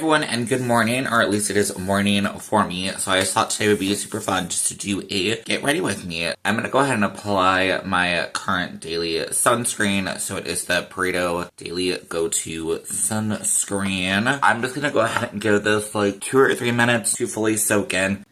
everyone, and good morning, or at least it is morning for me. So I just thought today would be super fun just to do a get ready with me. I'm going to go ahead and apply my current daily sunscreen. So it is the Pareto Daily Go-To Sunscreen. I'm just going to go ahead and give this like 2 or 3 minutes to fully soak in.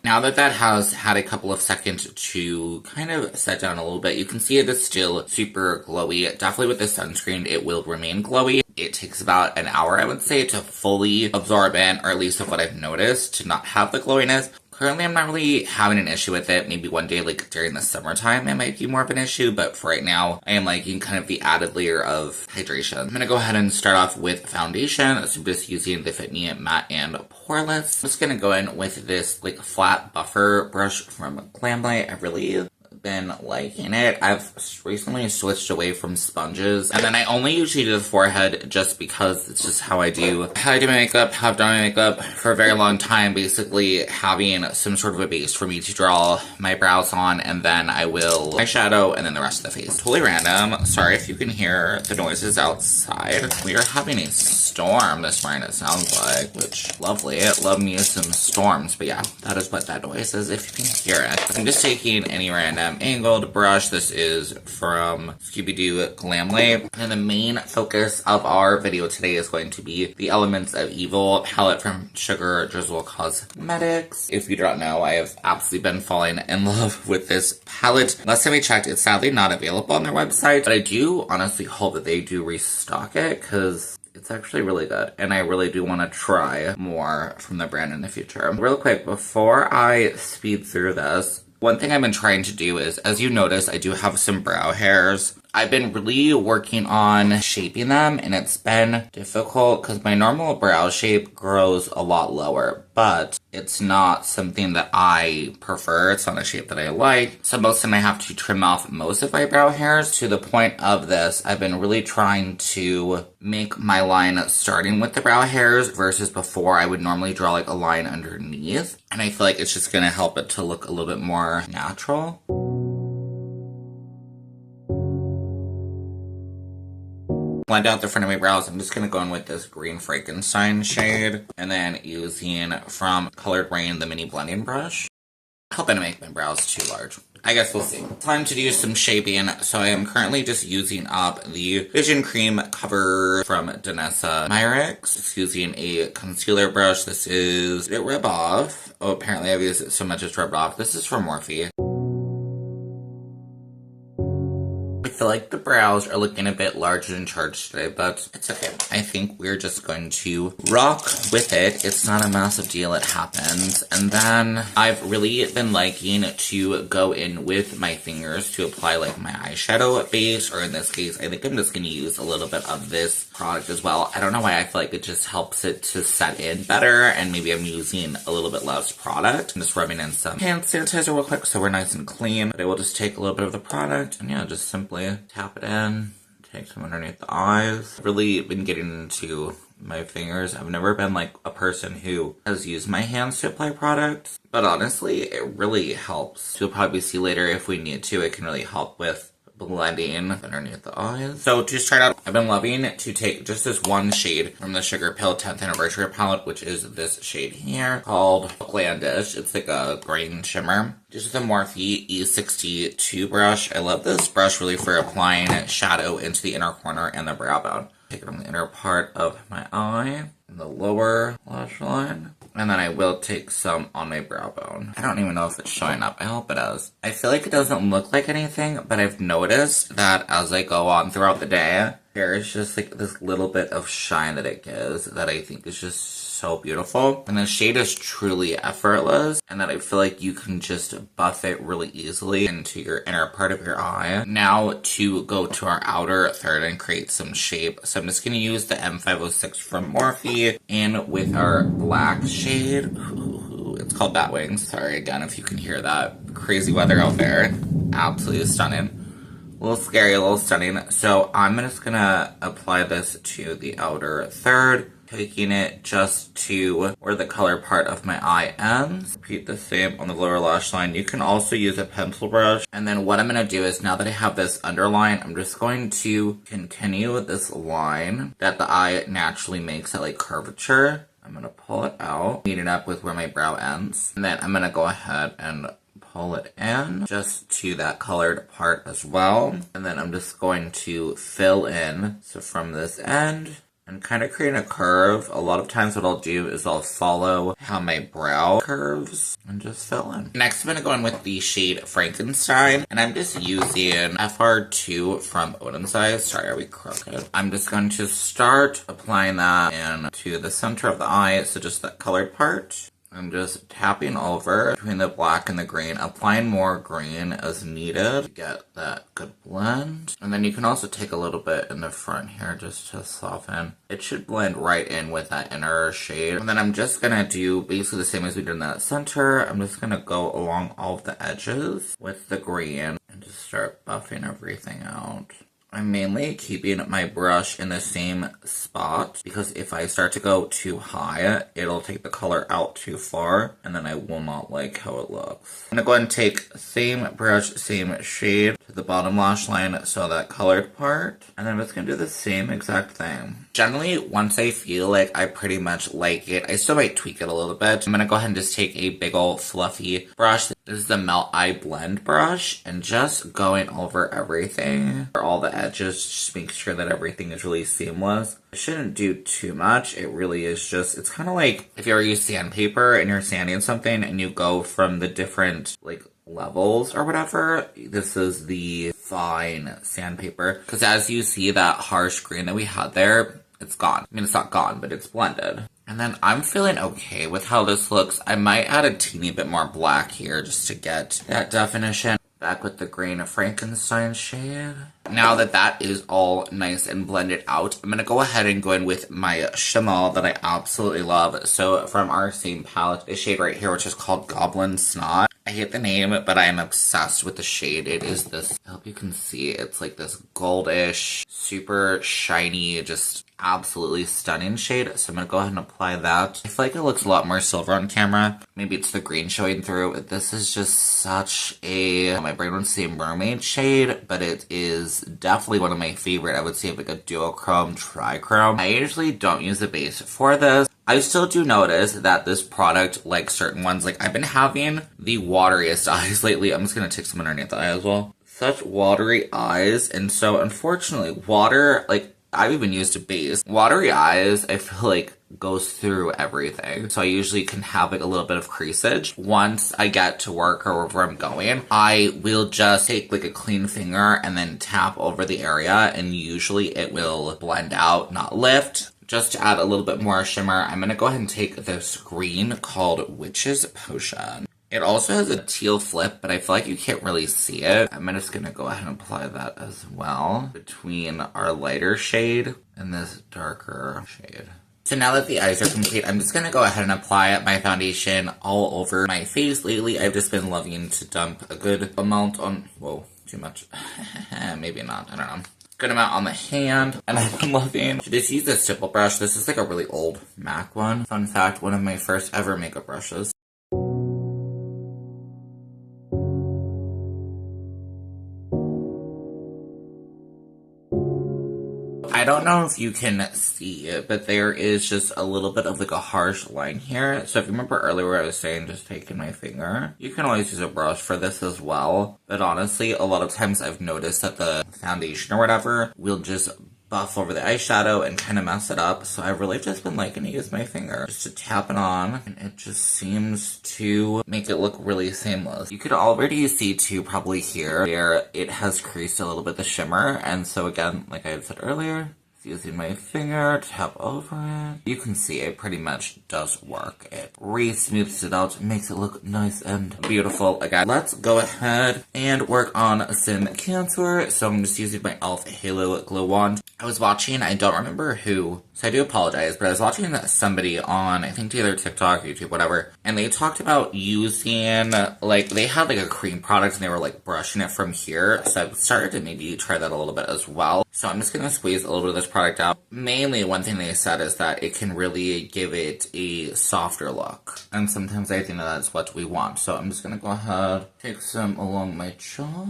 Now that has had a couple of seconds to kind of set down a little bit, you can see it is still super glowy. Definitely with this sunscreen, it will remain glowy. It takes about an hour, I would say, to fully absorb in, or at least of what I've noticed, to not have the glowiness. Currently, I'm not really having an issue with it. Maybe one day, like during the summertime, it might be more of an issue, but for right now, I am liking kind of the added layer of hydration. I'm gonna go ahead and start off with foundation. So I'm just using the Fit Me Matte and Poreless. I'm just gonna go in with this like flat buffer brush from Glamlight. I really been liking it. I've recently switched away from sponges, and then I only usually do the forehead just because it's just how I do my makeup, how I've done my makeup for a very long time, basically having some sort of a base for me to draw my brows on, and then I will eyeshadow and then the rest of the face. Totally random. Sorry if you can hear the noises outside. We are having a storm this morning, it sounds like, which lovely. I love me some storms, but yeah, that is what that noise is if you can hear it. I'm just taking any random angled brush. This is from Scooby-Doo Glamlight. And the main focus of our video today is going to be the Elements of Evil palette from Sugar Drizzle Cosmetics. If you don't know, I have absolutely been falling in love with this palette. Last time I checked, it's sadly not available on their website, but I do honestly hope that they do restock it, because it's actually really good, and I really do want to try more from the brand in the future. Real quick, before I speed through this, one thing I've been trying to do is, as you notice, I do have some brow hairs. I've been really working on shaping them, and it's been difficult because my normal brow shape grows a lot lower, but it's not something that I prefer. It's not a shape that I like. So most of the time I have to trim off most of my brow hairs. To the point of this, I've been really trying to make my line starting with the brow hairs versus before I would normally draw like a line underneath. And I feel like it's just going to help it to look a little bit more natural. Blend out the front of my brows. I'm just going to go in with this green Frankenstein shade, and then using from Colored Rain the mini blending brush. I hope I don't make my brows too large. I guess we'll see. Time to do some shaping. So I am currently just using up the Vision Cream cover from Danessa Myricks. Just using a concealer brush. This is It Rub Off. Oh, apparently I've used it so much it's rubbed off. This is from Morphe. I feel like the brows are looking a bit large and charged today, but it's okay. I think we're just going to rock with it. It's not a massive deal, it happens. And then I've really been liking to go in with my fingers to apply like my eyeshadow base, or in this case, I think I'm just going to use a little bit of this product as well. I don't know why, I feel like it just helps it to set in better, and maybe I'm using a little bit less product. I'm just rubbing in some hand sanitizer real quick so we're nice and clean. But I will just take a little bit of the product and yeah, just simply tap it in, take some underneath the eyes. I've really been getting into my fingers. I've never been like a person who has used my hands to apply products, but honestly, it really helps. You'll probably see later if we need to, it can really help with blending underneath the eyes. So to start out, I've been loving to take just this one shade from the Sugar Pill 10th Anniversary palette, which is this shade here called Outlandish. It's like a green shimmer. Just with the Morphe E62 brush. I love this brush really for applying shadow into the inner corner and the brow bone. Take it on the inner part of my eye and the lower lash line. And then I will take some on my brow bone. I don't even know if it's showing up. I hope it is. I feel like it doesn't look like anything, but I've noticed that as I go on throughout the day, there is just like this little bit of shine that it gives that I think is just so beautiful. And the shade is truly effortless, and that I feel like you can just buff it really easily into your inner part of your eye. Now to go to our outer third and create some shape. So I'm just going to use the M506 from Morphe in with our black shade. Ooh, it's called Bat Wings. Sorry again if you can hear that. Crazy weather out there. Absolutely stunning. A little scary, a little stunning. So I'm just going to apply this to the outer third. taking it just to where the color part of my eye ends. Repeat the same on the lower lash line. You can also use a pencil brush. And then what I'm going to do is, now that I have this underline, I'm just going to continue with this line that the eye naturally makes at like curvature. I'm going to pull it out, meet it up with where my brow ends. And then I'm going to go ahead and pull it in just to that colored part as well. And then I'm just going to fill in. So from this end, and kind of create a curve. A lot of times what I'll do is I'll follow how my brow curves and just fill in. Next, I'm going to go in with the shade Frankenstein, and I'm just using FR2 from Odensize. Sorry, are we crooked? I'm just going to start applying that into the center of the eye, so just that colored part. I'm just tapping over between the black and the green, applying more green as needed to get that good blend. And then you can also take a little bit in the front here just to soften. It should blend right in with that inner shade. And then I'm just going to do basically the same as we did in that center. I'm just going to go along all of the edges with the green and just start buffing everything out. I'm mainly keeping my brush in the same spot because if I start to go too high, it'll take the color out too far and then I will not like how it looks. I'm going to go ahead and take same brush, same shade to the bottom lash line, so that colored part. And then I'm just going to do the same exact thing. Generally, once I feel like I pretty much like it, I still might tweak it a little bit. I'm going to go ahead and just take a big old fluffy brush. This is the Melt Eye Blend brush, and just going over everything, for all the edges, just make sure that everything is really seamless. I shouldn't do too much. It really is just, it's kind of like if you ever use sandpaper and you're sanding something and you go from the different like levels or whatever. This is the fine sandpaper, because as you see that harsh green that we had there, it's gone. I mean, it's not gone, but it's blended. And then I'm feeling okay with how this looks. I might add a teeny bit more black here just to get that definition. Back with the green Frankenstein shade. Now that that is all nice and blended out, I'm going to go ahead and go in with my shimmer that I absolutely love. So from our same palette, this shade right here, which is called Goblin Snot. I hate the name, but I am obsessed with the shade. It is this, I hope you can see, it's like this goldish, super shiny, just absolutely stunning shade. So I'm going to go ahead and apply that. I feel like it looks a lot more silver on camera. Maybe it's the green showing through. This is just such a, my brain would say mermaid shade, but it is definitely one of my favorite. I would say like a duochrome, trichrome. I usually don't use a base for this. I still do notice that this product, like certain ones, like I've been having the wateriest eyes lately. I'm just going to take some underneath the eye as well. Such watery eyes. And so unfortunately, water, like I've even used a base. Watery eyes, I feel like goes through everything. So I usually can have like a little bit of creasage. Once I get to work or wherever I'm going, I will just take like a clean finger and then tap over the area, and usually it will blend out, not lift. Just to add a little bit more shimmer, I'm going to go ahead and take this green called Witch's Potion. It also has a teal flip, but I feel like you can't really see it. I'm just going to go ahead and apply that as well between our lighter shade and this darker shade. So now that the eyes are complete, I'm just going to go ahead and apply my foundation all over my face. Lately, I've just been loving to dump a good amount on, whoa, too much. Maybe not, I don't know. Good amount on the hand, and I've been loving to just use this stipple brush. This is like a really old MAC one. Fun fact, one of my first ever makeup brushes. I don't know if you can see it, but there is just a little bit of like a harsh line here. So if you remember earlier where I was saying just taking my finger, you can always use a brush for this as well. But honestly, a lot of times I've noticed that the foundation or whatever will just buff over the eyeshadow and kind of mess it up. So I've really just been liking to use my finger just to tap it on, and it just seems to make it look really seamless. You could already see too probably here where it has creased a little bit the shimmer, and so again, like I had said earlier, using my finger, tap over it. You can see it pretty much does work. It re-smooths it out, makes it look nice and beautiful again. Let's go ahead and work on some contour. So I'm just using my e.l.f. Halo Glow Wand. I was watching, I don't remember who, so I do apologize, but I was watching somebody on, I think either TikTok, YouTube, whatever, and they talked about using, like, they had like a cream product and they were like brushing it from here, so I've started to maybe try that a little bit as well. So I'm just going to squeeze a little bit of this product out, mainly one thing they said is that it can really give it a softer look. And sometimes I think that's what we want. So I'm just going to go ahead, take some along my jaw.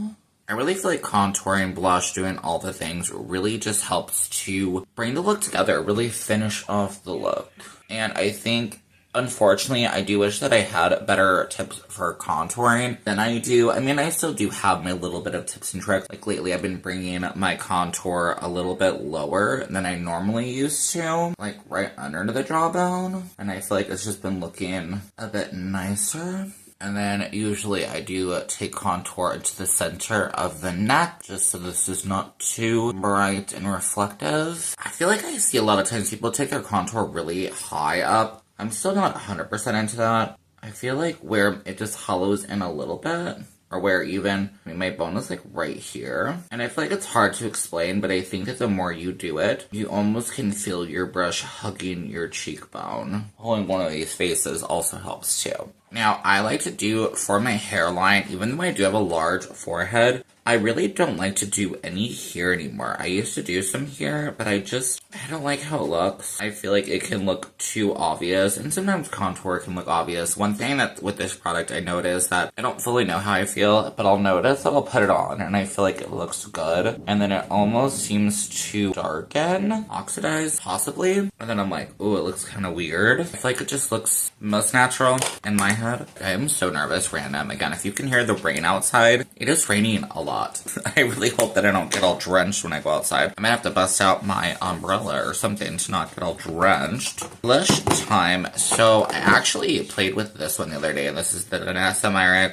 I really feel like contouring, blush, doing all the things really just helps to bring the look together, really finish off the look. And I think, unfortunately, I do wish that I had better tips for contouring than I do. I mean, I still do have my little bit of tips and tricks. Like, lately I've been bringing my contour a little bit lower than I normally used to. Like, right under the jawbone. And I feel like it's just been looking a bit nicer. And then usually I do take contour into the center of the neck, just so this is not too bright and reflective. I feel like I see a lot of times people take their contour really high up. I'm still not 100% into that. I feel like where it just hollows in a little bit, or where even, I mean, my bone is like right here. And I feel like it's hard to explain, but I think that the more you do it, you almost can feel your brush hugging your cheekbone. Holding one of these faces also helps too. Now, I like to do for my hairline, even though I do have a large forehead, I really don't like to do any here anymore. I used to do some here, but I don't like how it looks. I feel like it can look too obvious, and sometimes contour can look obvious. One thing that with this product I noticed that I don't fully know how I feel, but I'll notice that I'll put it on, and I feel like it looks good, and then it almost seems to darken, oxidize, possibly, and then I'm like, ooh, it looks kind of weird. I feel like it just looks most natural in my head. I am so nervous, random. Again, if you can hear the rain outside, it is raining a lot. I really hope that I don't get all drenched when I go outside. I might have to bust out my umbrella or something to not get all drenched. Blush time. So I actually played with this one the other day, and this is the Vanessa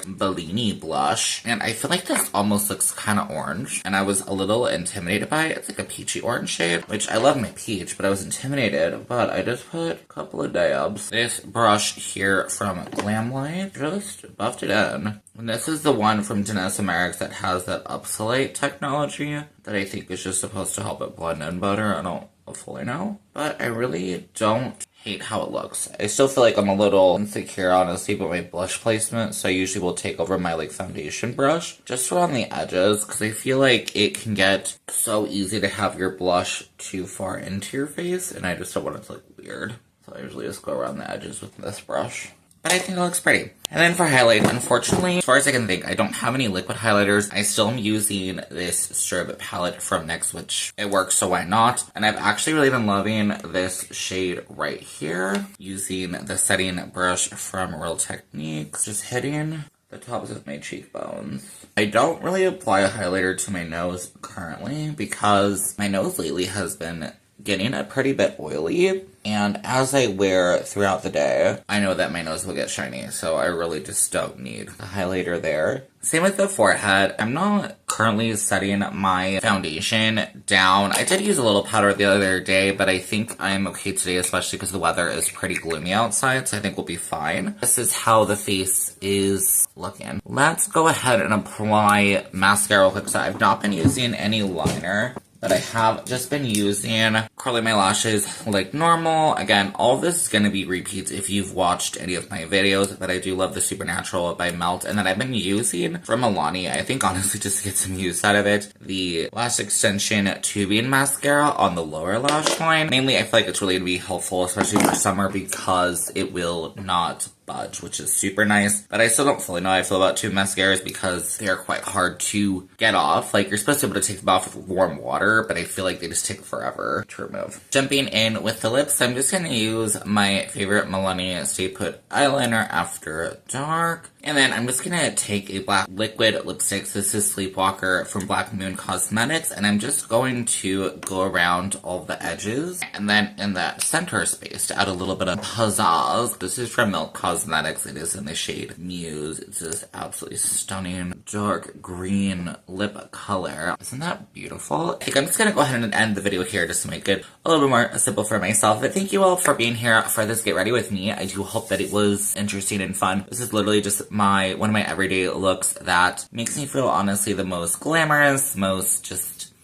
Bellini blush. And I feel like this almost looks kind of orange, and I was a little intimidated by it. It's like a peachy orange shade, which I love my peach, but I was intimidated. But I just put a couple of dabs. This brush here from Glamlight, just buffed it in. And this is the one from Vanessa that has that upsolate technology that I think is just supposed to help it blend in better. I don't fully know, but I really don't hate how it looks. I still feel like I'm a little insecure, honestly, about my blush placement, so I usually will take over my foundation brush just around the edges, because I feel like it can get so easy to have your blush too far into your face, and I just don't want it to look weird. So I usually just go around the edges with this brush. But I think it looks pretty. And then for highlight, unfortunately, as far as I can think, I don't have any liquid highlighters. I still am using this strobe palette from NYX, which it works, so why not? And I've actually really been loving this shade right here, using the setting brush from Real Techniques, just hitting the tops of my cheekbones. I don't really apply a highlighter to my nose currently, because my nose lately has been getting a pretty bit oily, and as I wear throughout the day, I know that my nose will get shiny, so I really just don't need a highlighter there. Same with the forehead. I'm not currently setting my foundation down. I did use a little powder the other day, but I think I'm okay today, especially because the weather is pretty gloomy outside, so I think we'll be fine. This is how the face is looking. Let's go ahead and apply mascara real quick. So I've not been using any liner, but I have just been using curling my lashes like normal. Again, all of this is going to be repeats if you've watched any of my videos, but I do love the Supernatural by Melt. And then I've been using from Milani, I think honestly just to get some use out of it, the Lash Extension Tubing Mascara on the lower lash line. Mainly, I feel like it's really going to be helpful, especially for summer, because it will not budge, which is super nice. But I still don't fully know how I feel about tube mascaras, because they are quite hard to get off. Like, you're supposed to be able to take them off with warm water, but I feel like they just take forever to remove. Jumping in with the lips, I'm just going to use my favorite Milani Stay Put eyeliner After Dark. And then I'm just going to take a black liquid lipstick. This is Sleepwalker from Black Moon Cosmetics. And I'm just going to go around all the edges. And then in that center space to add a little bit of pizzazz. This is from Milk Cosmetics. It is in the shade Muse. It's this absolutely stunning dark green lip color. Isn't that beautiful? I think I'm just going to go ahead and end the video here just to make it a little bit more simple for myself. But thank you all for being here for this Get Ready With Me. I do hope that it was interesting and fun. This is literally just one of my everyday looks that makes me feel honestly the most glamorous, most just,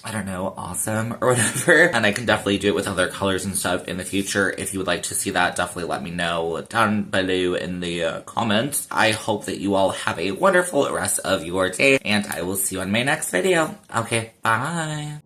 I don't know, awesome or whatever. And I can definitely do it with other colors and stuff in the future. If you would like to see that, definitely let me know down below in the comments. I hope that you all have a wonderful rest of your day, and I will see you on my next video. Okay, bye!